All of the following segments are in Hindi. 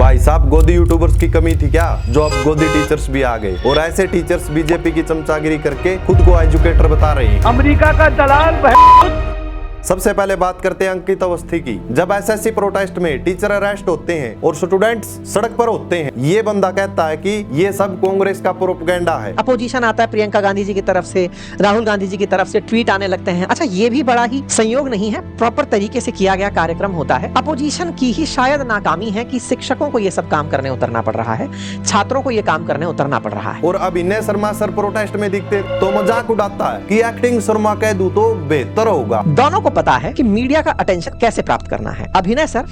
भाई साहब गोदी यूट्यूबर्स की कमी थी क्या, जो अब गोदी टीचर्स भी आ गए और ऐसे टीचर्स बीजेपी की चमचागिरी करके खुद को एजुकेटर बता रही हैं। अमेरिका का दलाल सबसे पहले बात करते हैं अंकित अवस्थी की। जब एसएससी प्रोटेस्ट में टीचर अरेस्ट होते हैं और स्टूडेंट्स सड़क पर होते हैं, ये बंदा कहता है कि ये सब कांग्रेस का प्रोपेगेंडा है। अपोजिशन आता है प्रियंका गांधी जी की तरफ से, राहुल गांधी जी की तरफ से ट्वीट आने लगते हैं। अच्छा, ये भी बड़ा ही संयोग नहीं है, प्रॉपर तरीके से किया गया कार्यक्रम होता है। अपोजिशन की ही शायद नाकामी है कि शिक्षकों को ये सब काम करने उतरना पड़ रहा है, छात्रों को ये काम करने उतरना पड़ रहा है। और अभिनय शर्मा सर प्रोटेस्ट में दिखते तो मजाक उड़ाता है कि एक्टिंग शर्मा कह दूं तो बेहतर होगा। दोनों को पता है कि मीडिया का अटेंशन कैसे प्राप्त करना है। अभिनय सर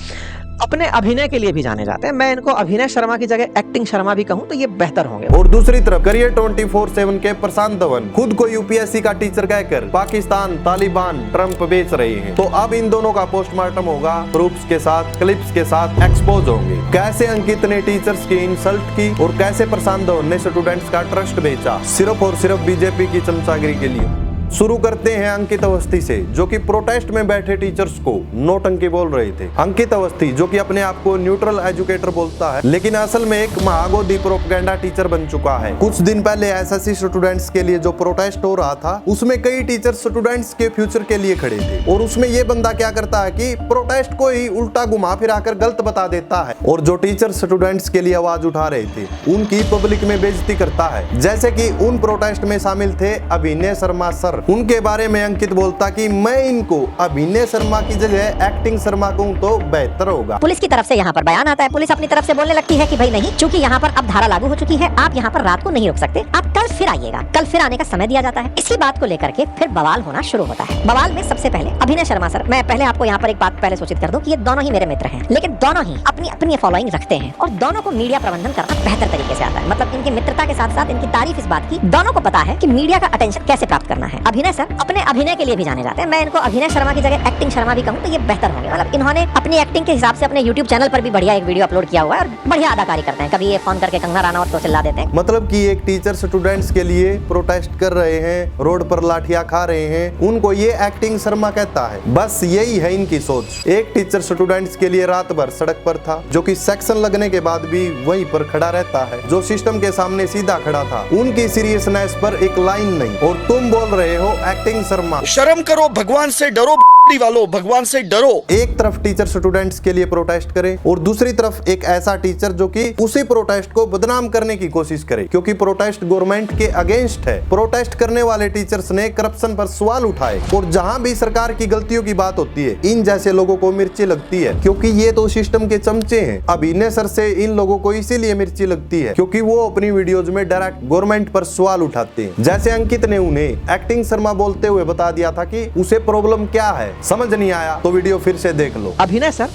अपने अभिनय के लिए भी जाने जाते हैं, मैं इनको अभिनय शर्मा की जगह एक्टिंग शर्मा भी कहूं तो ये बेहतर होंगे। और दूसरी तरफ करियर 24/7 के प्रशांत धवन खुद को यूपीएससी का टीचर कहकर पाकिस्तान, तालिबान, ट्रंप बेच रहे हैं। तो अब इन दोनों का पोस्टमार्टम होगा, प्रूफ्स के साथ, क्लिप्स के साथ एक्सपोज होंगे। कैसे अंकित ने टीचर्स की इंसल्ट की और कैसे प्रशांत धवन ने स्टूडेंट्स का ट्रस्ट बेचा सिर्फ और सिर्फ बीजेपी की चमचागिरी के लिए। शुरू करते हैं अंकित अवस्थी से, जो कि प्रोटेस्ट में बैठे टीचर्स को नौटंकी बोल रहे थे। अंकित अवस्थी जो कि अपने आप को न्यूट्रल एजुकेटर बोलता है, लेकिन असल में एक महागोदी प्रोपेगेंडा टीचर बन चुका है। कुछ दिन पहले एसएससी स्टूडेंट्स के लिए जो प्रोटेस्ट हो रहा था, उसमें कई टीचर्स स्टूडेंट्स के फ्यूचर के लिए खड़े थे। और उसमें ये बंदा क्या करता है कि प्रोटेस्ट को ही उल्टा घुमा फिरा कर गलत बता देता है, और जो टीचर स्टूडेंट्स के लिए आवाज उठा रहे थे उनकी पब्लिक में बेइज्जती करता है। जैसे कि उन प्रोटेस्ट में शामिल थे अभिनय शर्मा सर, उनके बारे में अंकित बोलता कि मैं इनको अभिनय शर्मा की जगह एक्टिंग शर्मा कहूं तो बेहतर होगा। पुलिस की तरफ से यहाँ पर बयान आता है, पुलिस अपनी तरफ से बोलने लगती है कि भाई नहीं, चूंकि यहाँ पर अब धारा लागू हो चुकी है, आप यहाँ पर रात को नहीं रुक सकते, आप कल फिर आइएगा। कल फिर आने का समय दिया जाता है। इसी बात को लेकर के फिर बवाल होना शुरू होता है। बवाल में सबसे पहले अभिनय शर्मा सर, मैं पहले आपको यहाँ पर एक बात पहले सूचित कर दूं कि ये दोनों ही मेरे मित्र हैं, लेकिन दोनों ही अपनी अपनी फॉलोइंग रखते हैं और दोनों को मीडिया प्रबंधन करना बेहतर तरीके से आता है। मतलब इनकी मित्रता के साथ साथ इनकी तारीफ इस बात की, दोनों को पता है कि मीडिया का अटेंशन कैसे प्राप्त करना है। अभिनय सर अपने अभिनय के लिए भी जाने जाते हैं, मैं इनको अभिनय शर्मा की जगह एक्टिंग शर्मा भी कहूं तो ये बेहतर होंगे। मतलब इन्होंने अपनी एक्टिंग के हिसाब से अपने YouTube चैनल पर भी बढ़िया एक वीडियो अपलोड किया हुआ है और बढ़िया अदाकारी करते हैं। कभी ये फोन करके कंगना रनौत को चिल्ला देते हैं। मतलब कि एक टीचर स्टूडेंट्स के लिए प्रोटेस्ट कर रहे हैं, रोड पर लाठियां खा रहे हैं, उनको ये एक्टिंग शर्मा कहता है। बस यही है इनकी सोच। एक टीचर स्टूडेंट्स के लिए रात भर सड़क पर था, जो कि सेक्शन लगने के बाद भी वहीं पर खड़ा रहता है, जो सिस्टम के सामने सीधा खड़ा था। उनकी सीरियसनेस पर एक लाइन नहीं, और तुम बोल रहे हो एक्टिंग शर्मा। शर्म करो, भगवान से डरो वालों, भगवान से डरो। एक तरफ टीचर स्टूडेंट्स के लिए प्रोटेस्ट करे और दूसरी तरफ एक ऐसा टीचर जो कि उसी प्रोटेस्ट को बदनाम करने की कोशिश करे, क्योंकि प्रोटेस्ट गवर्नमेंट के अगेंस्ट है। प्रोटेस्ट करने वाले टीचर्स ने करप्शन पर सवाल उठाए, और जहां भी सरकार की गलतियों की बात होती है, इन जैसे लोगों को मिर्ची लगती है, क्योंकि ये तो सिस्टम के चमचे हैं। अभिनय सर से इन लोगों को इसीलिए मिर्ची लगती है क्योंकि वो अपनी वीडियोज में डायरेक्ट गवर्नमेंट पर सवाल उठाते हैं। जैसे अंकित ने उन्हें एक्टिंग शर्मा बोलते हुए बता दिया था कि उसे प्रॉब्लम क्या है। समझ नहीं आया तो वीडियो फिर से देख लो। अभिनय सर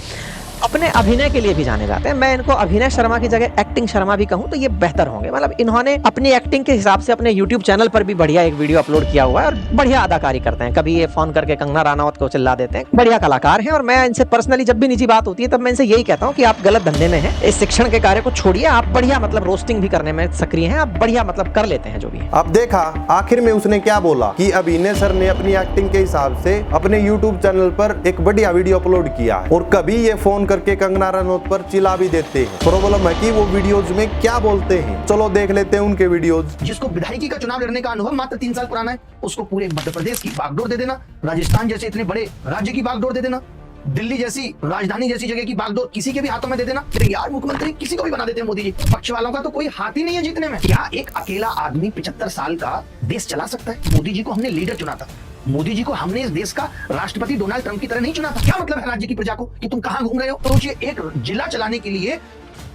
अपने अभिनय के लिए भी जाने जाते हैं, मैं इनको अभिनय शर्मा की जगह एक्टिंग शर्मा भी कहूं तो ये बेहतर होंगे। मतलब इन्होंने अपनी एक्टिंग के हिसाब से अपने YouTube चैनल पर भी बढ़िया एक वीडियो अपलोड किया हुआ है और बढ़िया अदाकारी करते हैं। कभी ये फोन करके कंगना रनौत को चिल्ला देते हैं। बढ़िया कलाकार हैं और मैं इनसे पर्सनली जब भी निजी बात होती है तब मैं इनसे यही कहता हूँ कि आप गलत धंधे में हैं, इस शिक्षण के कार्य को छोड़िए। आप बढ़िया मतलब रोस्टिंग भी करने में सक्रिय हैं, आप बढ़िया मतलब कर लेते हैं जो भी है। अब देखा आखिर में उसने क्या बोला कि अभिनय सर ने अपनी एक्टिंग के हिसाब से अपने YouTube चैनल पर एक बढ़िया वीडियो अपलोड किया है, और कभी ये फोन करके कंगना पर चिल्ला भी देते हैं। प्रॉब्लम है कि वो वीडियोज में क्या बोलते हैं। चलो देख लेते हैं उनके वीडियोज। जिसको विधायकी का चुनाव लड़ने का अनुभव मात्र 3 साल पुराना है, उसको पूरे मध्य प्रदेश की बागडोर दे देना, राजस्थान जैसे इतने बड़े राज्य की बागडोर दे देना, दिल्ली जैसी राजधानी जैसी जगह की बागडोर किसी के भी हाथों में दे देना। यार मुख्यमंत्री किसी को भी बना देते हैं मोदी जी। पक्ष वालों का तो कोई हाथ ही नहीं है जीतने में। क्या एक अकेला आदमी 75 साल का देश चला सकता है? मोदी जी को हमने लीडर चुना था, मोदी जी को हमने इस देश का राष्ट्रपति डोनाल्ड ट्रंप की तरह नहीं चुना था। क्या मतलब है राज्य की प्रजा को कि तुम कहां घूम रहे हो? तो ये एक जिला चलाने के लिए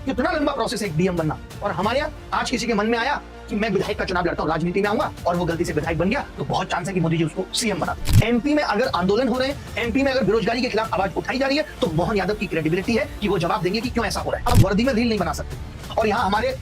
कितना लंबा प्रोसेस है एक डीएम बनना। और हमारे यहाँ आज किसी के मन में आया कि मैं विधायक का चुनाव लड़ता हूँ, राजनीति में आऊंगा, और वो गलती से विधायक बन गया, तो बहुत चांस है कि मोदी जी उसको सीएम बना। एमपी में अगर आंदोलन हो रहे हैं, एमपी में अगर बेरोजगारी के खिलाफ आवाज उठाई जा रही है, तो मोहन यादव की क्रेडिबिलिटी है कि वो जवाब देंगे कि क्यों ऐसा हो रहा है। अब वर्दी में रील नहीं बना सकते, और यहाँ हमारे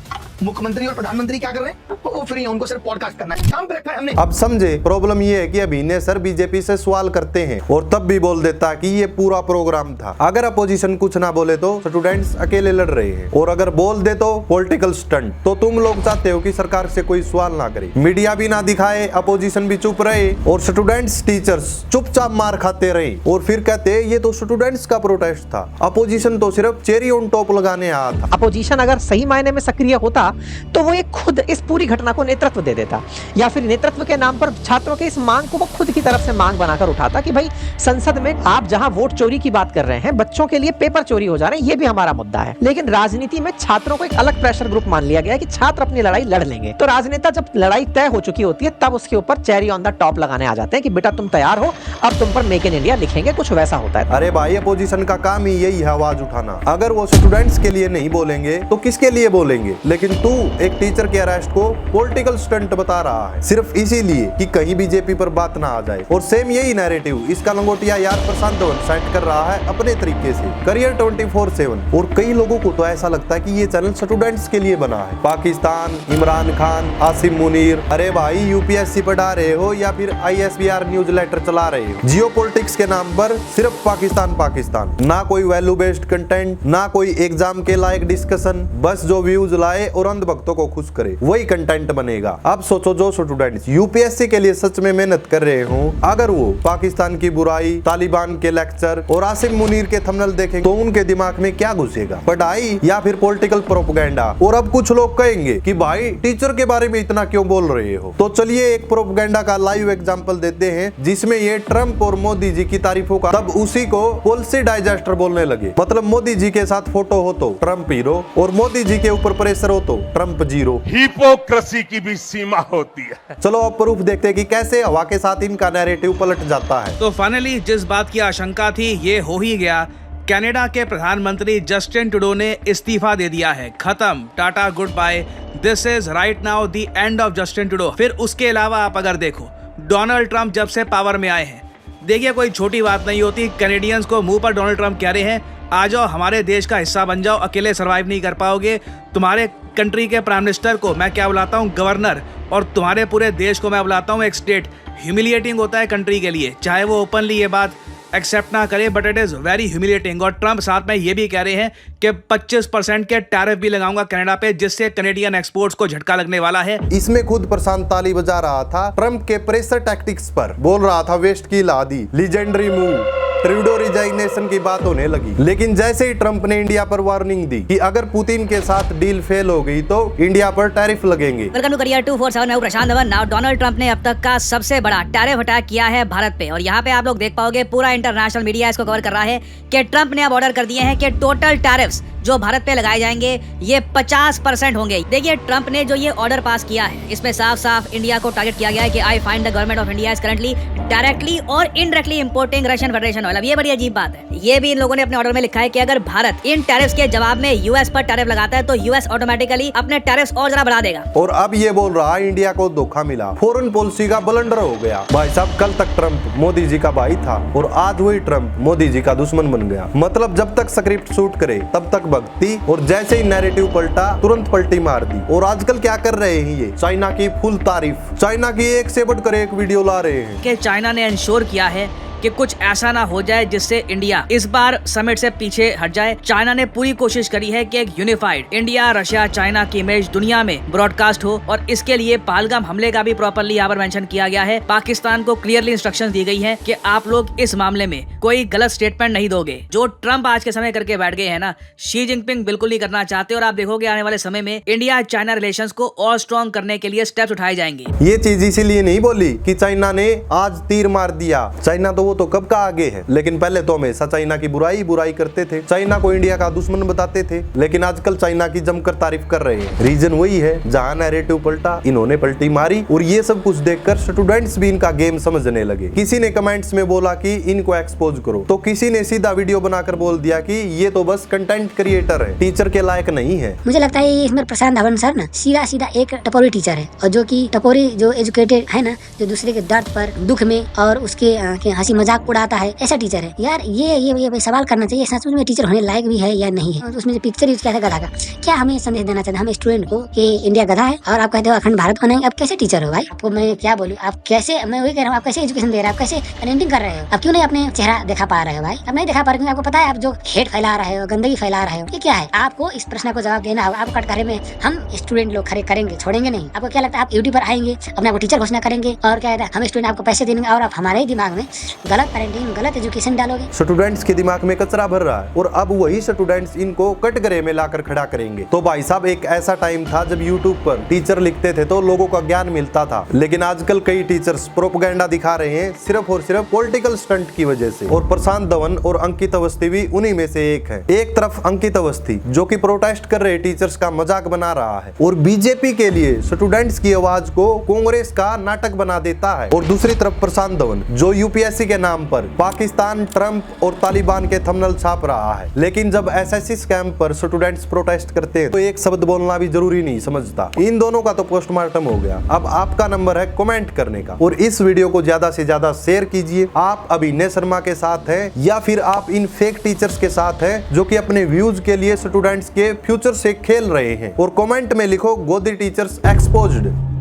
मुख्यमंत्री और प्रधानमंत्री क्या कर रहे हैं? वो फ्री है, उनको सिर्फ पॉडकास्ट करना है, काम पे रखा है हमने। अब समझे प्रॉब्लम ये है कि अभिनय सर बीजेपी से सवाल करते हैं और तब भी बोल देता कि ये पूरा प्रोग्राम था। अगर अपोजिशन कुछ ना बोले तो स्टूडेंट्स अकेले लड़ रहे हैं, और अगर बोल दे तो पॉलिटिकल स्टंट। तो तुम लोग चाहते हो कि सरकार से कोई सवाल ना करे, मीडिया भी ना दिखाए, अपोजिशन भी चुप रहे और स्टूडेंट्स टीचर्स चुपचाप मार खाते रहे, और फिर कहते ये तो स्टूडेंट्स का प्रोटेस्ट था, अपोजिशन तो सिर्फ चेरी ऑन टॉप लगाने आया था। अपोजिशन अगर सही मायने में सक्रिय होता तो वो एक खुद इस पूरी घटना को नेतृत्व दे देता, या फिर नेतृत्व के नाम पर छात्रों के इस मांग को वो खुद की तरफ से मांग बनाकर उठाता कि भाई संसद में आप जहां वोट चोरी की बात कर रहे हैं, बच्चों के लिए पेपर चोरी हो जा रहे हैं, ये भी हमारा मुद्दा है। लेकिन राजनीति में छात्रों को एक अलग प्रेशर ग्रुप मान लिया गया है कि छात्र अपनी लड़ाई लड़ लेंगे। तो राजनेता जब लड़ाई तय हो चुकी होती है तब उसके ऊपर चेरी ऑन द टॉप लगाने आ जाते हैं कि बेटा तुम तैयार हो, अब तुम पर मेक इन इंडिया लिखेंगे, कुछ वैसा होता है। अरे भाई अपोजिशन का काम ही यही है आवाज उठाना। अगर वो स्टूडेंट्स के लिए नहीं बोलेंगे तो किसके लिए बोलेंगे? लेकिन तू एक टीचर के अरेस्ट को पॉलिटिकल स्टंट बता रहा है सिर्फ इसीलिए कि कहीं बीजेपी पर बात ना आ जाए। और सेम यही नैरेटिव इसका लंगोटिया यार प्रशांत धवन सेट कर रहा है अपने तरीके से, करियर 24/7। और कई लोगों को तो ऐसा लगता है कि ये चैनल स्टूडेंट्स के लिए बना है। पाकिस्तान, इमरान खान, आसिम मुनीर, अरे भाई यूपीएससी पढ़ा रहे हो या फिर ISBR न्यूज लेटर चला रहे हो, जियो पॉलिटिक्स के नाम पर सिर्फ पाकिस्तान पाकिस्तान, ना कोई वैल्यू बेस्ड कंटेंट, ना कोई एग्जाम के लायक डिस्कशन, बस जो व्यूज लाए और अंधभक्तों को खुश करे वही कंटेंट बनेगा। अब सोचो जो स्टूडेंट्स यूपीएससी के लिए सच में मेहनत कर रहे हो, अगर वो पाकिस्तान की बुराई, तालिबान के लेक्चर और आसिम मुनीर के थंबनेल देखेंगे तो उनके दिमाग में क्या घुसेगा? पढ़ाई या फिर पॉलिटिकल प्रोपेगेंडा? और अब कुछ लोग कहेंगे कि भाई टीचर के बारे में इतना क्यों बोल रहे हो? तो चलिए एक प्रोपेगेंडा का लाइव एग्जांपल देते हैं जिसमें ये ट्रम्प और मोदी जी की तारीफों का, तब उसी को पॉलिसी डाइजेस्टर बोलने लगे। मतलब मोदी जी के साथ फोटो हो तो ट्रम्प हीरो, और मोदी जी के ऊपर प्रेशर हो तो ट्रम्प जीरो। हिपोक्रेसी की भी सीमा होती है। चलो अब प्रूफ देखते हैं कि कैसे हवा के साथ इनका नैरेटिव पलट जाता है। तो फाइनली जिस बात की आशंका थी ये हो ही गया। कनाडा के प्रधानमंत्री जस्टिन ट्रूडो ने इस्तीफा दे दिया है। खत्म, tata goodbye, this is right now the end of Justin Trudeau. फिर उसके अलावा आप अगर देखो, डोनाल्ड ट्रंप जब से पावर में आए हैं, देखिए कोई छोटी बात नहीं होती, कैनेडियंस को मुंह पर डोनाल्ड ट्रंप कह रहे हैं आ जाओ हमारे देश का हिस्सा बन जाओ, अकेले सर्वाइव नहीं कर पाओगे। तुम्हारे कंट्री के प्राइम मिनिस्टर को मैं क्या बुलाता हूँ, गवर्नर, और तुम्हारे पूरे देश को मैं बुलाता हूँ एक स्टेट। ह्यूमिलिएटिंग होता है कंट्री के लिए, चाहे वो ओपनली ये बात एक्सेप्ट ना करे, but it is very humiliating. और ट्रंप साथ में ये भी कह रहे हैं कि 25% के टैरिफ भी लगाऊंगा कनाडा पे, जिससे कनेडियन एक्सपोर्ट्स को झटका लगने वाला है। इसमें खुद प्रशांत ताली बजा रहा था ट्रंप के प्रेशर टैक्टिक्स पर, बोल रहा था वेस्ट की लादी, लीजेंडरी मूव, ट्रूडो रिजाइनेशन की बात होने लगी। लेकिन जैसे ही ट्रंप ने इंडिया पर वार्निंग दी कि अगर पुतिन के साथ डील फेल हो गई तो इंडिया पर टैरिफ लगेंगे। वेलकम टू करियर 247, मैं हूं प्रशांत धवन। नाउ डोनाल्ड ट्रंप ने अब तक का सबसे बड़ा टैरिफ अटैक किया है भारत पे, और यहाँ पे आप लोग देख पाओगे पूरा इंटरनेशनल मीडिया इसको कवर कर रहा है कि ट्रंप ने अब ऑर्डर कर दिए हैं कि टोटल टैरिफ्स जो भारत पे लगाए जाएंगे ये 50% होंगे। देखिए ट्रंप ने जो ये ऑर्डर पास किया है इसमें साफ साफ इंडिया को टारगेट किया गया है कि I find the government of India is currently directly और indirectly importing Russian federation oil. अब ये बड़ी अजीब बात है, ये भी इन लोगों ने अपने ऑर्डर में लिखा है कि अगर भारत इन टैरिफ्स के जवाब में यूएस पर टैरिफ लगाता है तो यूएस ऑटोमेटिकली अपने टैरिफ्स और जरा बढ़ा देगा। और अब ये बोल रहा है इंडिया को धोखा मिला, फॉरेन पॉलिसी का ब्लंडर हो गया। भाई साहब कल तक ट्रंप मोदी जी का भाई था और आज वही ट्रंप मोदी जी का दुश्मन बन गया। मतलब जब तक स्क्रिप्ट शूट करे तब तक भक्ति, और जैसे ही नैरेटिव पलटा तुरंत पलटी मार दी। और आजकल क्या कर रहे हैं ये, चाइना की फुल तारीफ, चाइना की एक से बढ़कर एक वीडियो ला रहे हैं कि चाइना ने इंश्योर किया है कि कुछ ऐसा ना हो जाए जिससे इंडिया इस बार समिट से पीछे हट जाए। चाइना ने पूरी कोशिश करी है कि एक यूनिफाइड इंडिया रशिया चाइना की इमेज दुनिया में ब्रॉडकास्ट हो, और इसके लिए पहलगाम हमले का भी प्रॉपर्ली यहाँ पर मेंशन किया गया है। पाकिस्तान को क्लियरली इंस्ट्रक्शंस दी गई है कि आप लोग इस मामले में कोई गलत स्टेटमेंट नहीं दोगे। जो ट्रंप आज के समय करके बैठ गए हैं ना, शी जिनपिंग बिल्कुल नहीं करना चाहते, और आप देखोगे आने वाले समय में इंडिया चाइना रिलेशंस को और स्ट्रॉन्ग करने के लिए स्टेप्स उठाए जाएंगे। ये चीज इसीलिए नहीं बोली कि चाइना ने आज तीर मार दिया, चाइना तो वो तो कब का आगे है, लेकिन पहले तो हमेशा चाइना की बुराई करते थे, चाइना को इंडिया का दुश्मन बताते थे, लेकिन आजकल चाइना की जमकर तारीफ कर रहे हैं। रीजन वही है, जहां नैरेटिव पलटा इन्होंने पलटी मारी, और ये सब कुछ देखकर स्टूडेंट्स भी इनका गेम समझने लगे। किसी ने कमेंट्स में बोला कि इनको एक्सपोज करो, तो किसी ने सीधा वीडियो बनाकर बोल दिया कि ये तो बस कंटेंट क्रिएटर है, टीचर के लायक नहीं है। मुझे लगता है ये इसमें प्रशांत धवन सर ना सीधा सीधा एक टपोरी टीचर है, और जो कि टपोरी जो एजुकेटेड है ना, जो दूसरे के दर्द पर दुख में और उसके हंसी मजाक उड़ाता है, ऐसा टीचर है यार। ये सवाल करना चाहिए सच में टीचर होने लायक भी है या नहीं है। उसमें जो पिक्चर यूज किया था गधा का, क्या हमें संदेश देना चाहते हैं हम स्टूडेंट को कि इंडिया गधा है और आप कहते हो अखंड भारत बनाएंगे? आप कैसे टीचर हो भाई? आपको मैं क्या बोलूं, आप कैसे, मैं वही कह रहा हूँ, आप कैसे एजुकेशन दे रहे हो, आप कैसे पेरेंटिंग कर रहे हो? आप क्यों नहीं अपने चेहरा दिखा पा रहे हो भाई? अब नहीं दिखा पा रहे क्योंकि आपको पता है आप जो हेट फैला रहे हो, गंदगी फैला रहे हो, ये क्या है? आपको इस प्रश्न को जवाब देना होगा। आप कटघरे में हम स्टूडेंट लोग खड़े करेंगे, छोड़ेंगे नहीं। आपको क्या लगता है आप यूट्यूब पर आएंगे, अपने आपको टीचर घोषणा करेंगे और क्या है हम स्टूडेंट आपको पैसे देंगे और आप हमारे ही दिमाग में गलत पेरेंटिंग, गलत एजुकेशन डालोगे? स्टूडेंट्स के दिमाग में कचरा भर रहा है और अब वही स्टूडेंट्स इनको कटघरे में लाकर खड़ा करेंगे। तो भाई साहब, एक ऐसा टाइम था जब यूट्यूब पर टीचर लिखते थे तो लोगों का ज्ञान मिलता था, लेकिन आजकल कई टीचर्स प्रोपेगेंडा दिखा रहे हैं सिर्फ और सिर्फ पॉलिटिकल स्टंट की वजह से। और प्रशांत धवन और अंकित अवस्थी भी उन्हीं में से एक है। एक तरफ अंकित अवस्थी जो कि प्रोटेस्ट कर रहे टीचर्स का मजाक बना रहा है और बीजेपी के लिए स्टूडेंट्स की आवाज को कांग्रेस का नाटक बना देता है, और दूसरी तरफ प्रशांत धवन जो यूपीएससी के नाम पर पाकिस्तान, ट्रंप और तालिबान के थंबनेल छाप रहा है, लेकिन जब एसएससी स्कैम पर स्टूडेंट्स प्रोटेस्ट करते हैं तो एक शब्द बोलना भी जरूरी नहीं समझता। इन दोनों का तो पोस्टमार्टम हो गया। अब आपका नंबर है कमेंट करने का और इस वीडियो को ज्यादा से ज्यादा शेयर कीजिए। आप अभिनय शर्मा के साथ हैं या फिर आप इन फेक टीचर्स के साथ हैं जो कि अपने व्यूज के लिए स्टूडेंट्स के फ्यूचर से खेल रहे हैं, और कमेंट में लिखो गोदी टीचर्स एक्सपोज्ड।